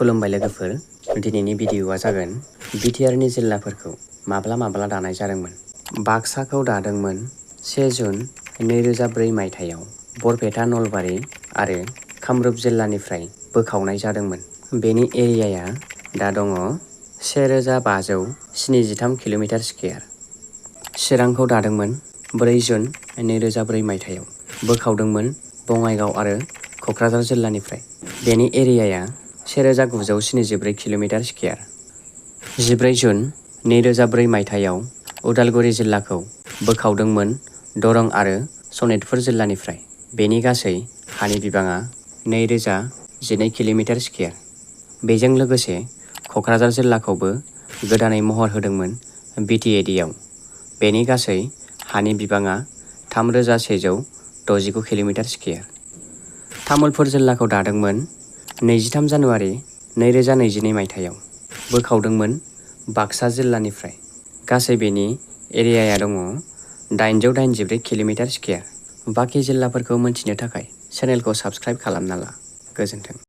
खुलुमबाय लोगोफोर, दिनैनि भिडिअ'आ जागोन BTR नि जिल्लाफोरखौ माब्ला दानाय जादोंमोन। बाक्साखौ दादोंमोन 1 जुन 2004 मायथाइयाव बरपेटा, नलबारि आरो कामरुप जिल्लानिफ्राय बोखावनाय जादोंमोन। बेनि एरियाया दा दङ 1573 किल'मिटार स्कुवेर। चिरांखौ दादोंमोन 4 जुन 2004 मायथाइयाव बोखावदोंमोन बङाइगाव आरो क'क्राझार जिल्लानिफ्राय। बेनि एरियाया 1974 किल'मिटार स्कुवेर। 14 जुन 2004 मायथाइयाव उदालगुरि जिल्लाखौ बोखावदोंमोन दरं आरो सनितपुर जिल्लानिफ्राय। बेनि गासै हानि बिबाङा 2012 किल'मिटार स्कुवेर। बेजों लोगोसे क'क्राझार जिल्लाखौबो गोदानै महर होदोंमोन BTR आव। बेनि गासै हानि बिबाङा 3169 किल'मिटार स्कुवेर। तामुलपुर जिल्लाखौ दादोंमोन 23 जानुवारि 2022 मायथाइयाव बोखावदोंमोन बाक्सा जिल्लानिफ्राय। गासै बेनि एरियाया दङ 884 किल'मिटार स्कुवेर। बाखि जिल्लाफोरखौ मिथिनो थाखाय चेनेलखौ साबस्क्राइब खालामना ला। गोजोन्थों।